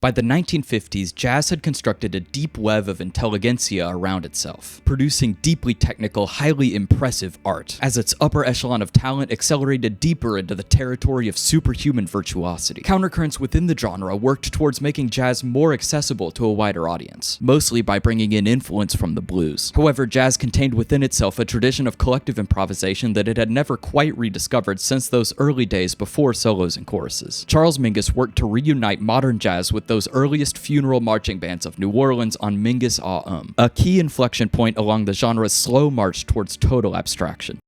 By the 1950s, jazz had constructed a deep web of intelligentsia around itself, producing deeply technical, highly impressive art, as its upper echelon of talent accelerated deeper into the territory of superhuman virtuosity. Countercurrents within the genre worked towards making jazz more accessible to a wider audience, mostly by bringing in influence from the blues. However, jazz contained within itself a tradition of collective improvisation that it had never quite rediscovered since those early days before solos and choruses. Charles Mingus worked to reunite modern jazz with those earliest funeral marching bands of New Orleans on Mingus Ah Um, a key inflection point along the genre's slow march towards total abstraction.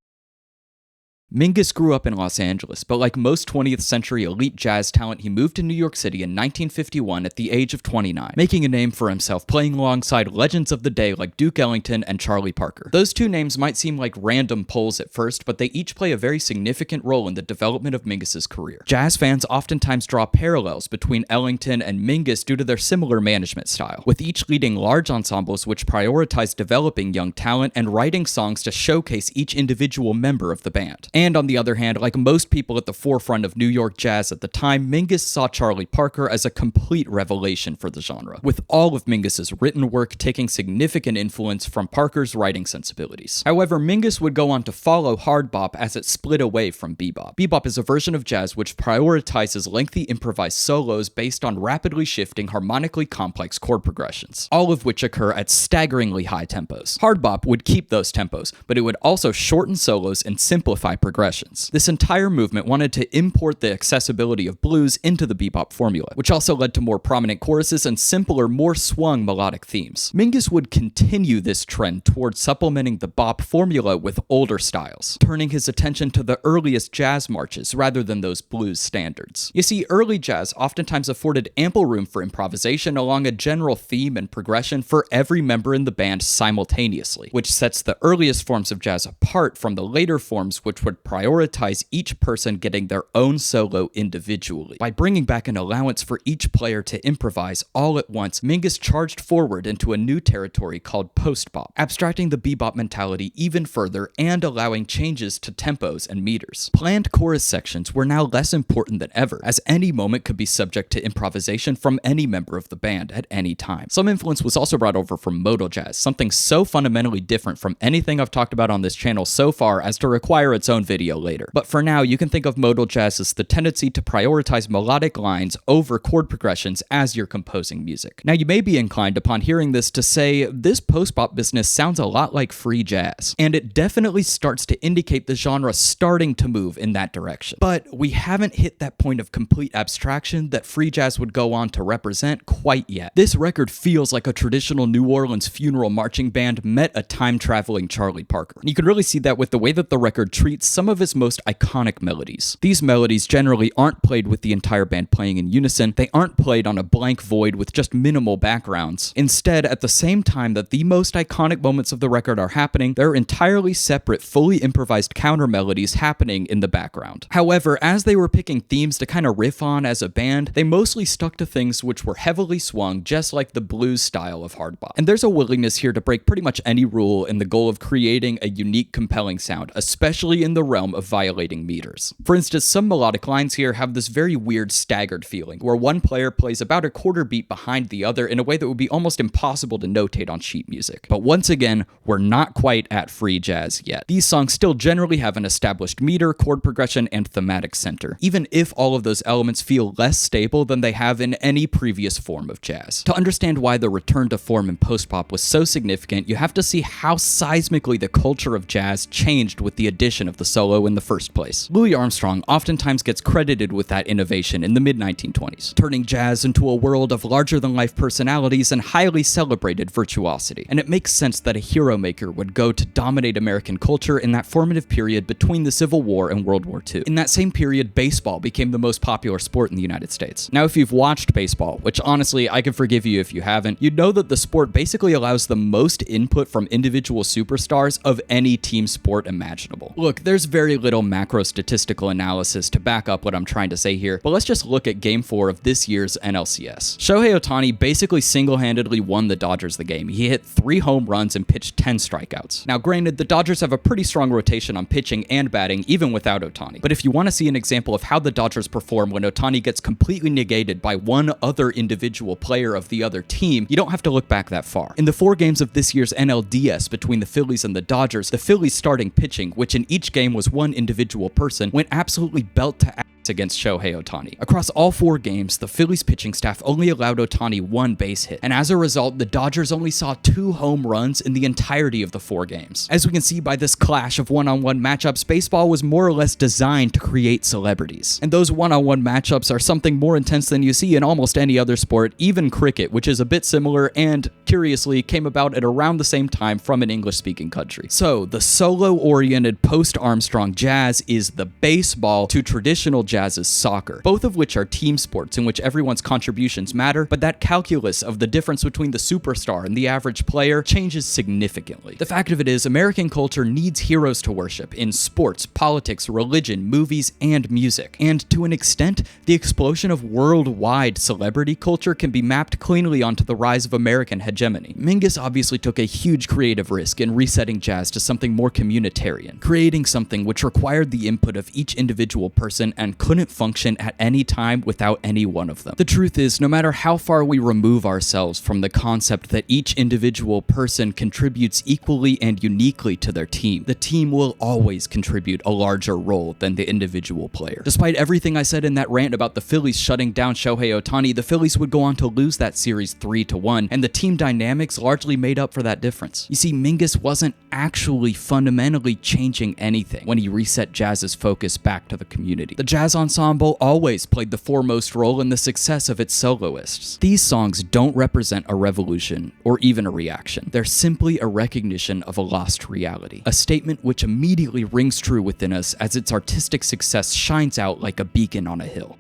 Mingus grew up in Los Angeles, but like most 20th century elite jazz talent, he moved to New York City in 1951 at the age of 29, making a name for himself playing alongside legends of the day like Duke Ellington and Charlie Parker. Those two names might seem like random pulls at first, but they each play a very significant role in the development of Mingus's career. Jazz fans oftentimes draw parallels between Ellington and Mingus due to their similar management style, with each leading large ensembles which prioritize developing young talent and writing songs to showcase each individual member of the band. And on the other hand, like most people at the forefront of New York jazz at the time, Mingus saw Charlie Parker as a complete revelation for the genre, with all of Mingus's written work taking significant influence from Parker's writing sensibilities. However, Mingus would go on to follow hard bop as it split away from bebop. Bebop is a version of jazz which prioritizes lengthy improvised solos based on rapidly shifting harmonically complex chord progressions, all of which occur at staggeringly high tempos. Hard bop would keep those tempos, but it would also shorten solos and simplify progressions. This entire movement wanted to import the accessibility of blues into the bebop formula, which also led to more prominent choruses and simpler, more swung melodic themes. Mingus would continue this trend towards supplementing the bop formula with older styles, turning his attention to the earliest jazz marches rather than those blues standards. You see, early jazz oftentimes afforded ample room for improvisation along a general theme and progression for every member in the band simultaneously, which sets the earliest forms of jazz apart from the later forms which would prioritize each person getting their own solo individually. By bringing back an allowance for each player to improvise all at once, Mingus charged forward into a new territory called post-bop, abstracting the bebop mentality even further and allowing changes to tempos and meters. Planned chorus sections were now less important than ever, as any moment could be subject to improvisation from any member of the band at any time. Some influence was also brought over from modal jazz, something so fundamentally different from anything I've talked about on this channel so far as to require its own video later. But for now, you can think of modal jazz as the tendency to prioritize melodic lines over chord progressions as you're composing music. Now, you may be inclined upon hearing this to say, this post-bop business sounds a lot like free jazz, and it definitely starts to indicate the genre starting to move in that direction. But we haven't hit that point of complete abstraction that free jazz would go on to represent quite yet. This record feels like a traditional New Orleans funeral marching band met a time-traveling Charlie Parker. You can really see that with the way that the record treats some of his most iconic melodies. These melodies generally aren't played with the entire band playing in unison. They aren't played on a blank void with just minimal backgrounds. Instead, at the same time that the most iconic moments of the record are happening, there are entirely separate, fully improvised counter melodies happening in the background. However, as they were picking themes to kind of riff on as a band, they mostly stuck to things which were heavily swung, just like the blues style of hard bop. And there's a willingness here to break pretty much any rule in the goal of creating a unique, compelling sound, especially in the realm of violating meters. For instance, some melodic lines here have this very weird staggered feeling, where one player plays about a quarter beat behind the other in a way that would be almost impossible to notate on sheet music. But once again, we're not quite at free jazz yet. These songs still generally have an established meter, chord progression, and thematic center, even if all of those elements feel less stable than they have in any previous form of jazz. To understand why the return to form in post-bop was so significant, you have to see how seismically the culture of jazz changed with the addition of the solo in the first place. Louis Armstrong oftentimes gets credited with that innovation in the mid-1920s, turning jazz into a world of larger-than-life personalities and highly celebrated virtuosity. And it makes sense that a hero maker would go to dominate American culture in that formative period between the Civil War and World War II. In that same period, baseball became the most popular sport in the United States. Now, if you've watched baseball, which honestly, I can forgive you if you haven't, you'd know that the sport basically allows the most input from individual superstars of any team sport imaginable. Look, there's There's very little macro statistical analysis to back up what I'm trying to say here, but let's just look at Game 4 of this year's NLCS. Shohei Ohtani basically single-handedly won the Dodgers the game. He hit 3 home runs and pitched 10 strikeouts. Now granted, the Dodgers have a pretty strong rotation on pitching and batting even without Ohtani, but if you want to see an example of how the Dodgers perform when Ohtani gets completely negated by one other individual player of the other team, you don't have to look back that far. In the 4 games of this year's NLDS between the Phillies and the Dodgers, the Phillies starting pitching, which in each game was one individual person, went absolutely belt to ass against Shohei Ohtani. Across all 4 games, the Phillies pitching staff only allowed Ohtani 1 base hit, and as a result, the Dodgers only saw 2 home runs in the entirety of the 4 games. As we can see by this clash of one-on-one matchups, baseball was more or less designed to create celebrities. And those one-on-one matchups are something more intense than you see in almost any other sport, even cricket, which is a bit similar and, curiously, came about at around the same time from an English-speaking country. So, the solo-oriented post-Armstrong Jazz is the baseball to traditional Jazz's soccer, both of which are team sports in which everyone's contributions matter, but that calculus of the difference between the superstar and the average player changes significantly. The fact of it is, American culture needs heroes to worship in sports, politics, religion, movies, and music. And to an extent, the explosion of worldwide celebrity culture can be mapped cleanly onto the rise of American hegemony. Mingus obviously took a huge creative risk in resetting jazz to something more communitarian, creating something which required the input of each individual person and couldn't function at any time without any one of them. The truth is, no matter how far we remove ourselves from the concept that each individual person contributes equally and uniquely to their team, the team will always contribute a larger role than the individual player. Despite everything I said in that rant about the Phillies shutting down Shohei Ohtani, the Phillies would go on to lose that series 3-1, and the team dynamics largely made up for that difference. You see, Mingus wasn't actually fundamentally changing anything when he reset Jazz's focus back to the community. The Jazz ensemble always played the foremost role in the success of its soloists. These songs don't represent a revolution or even a reaction. They're simply a recognition of a lost reality, a statement which immediately rings true within us as its artistic success shines out like a beacon on a hill.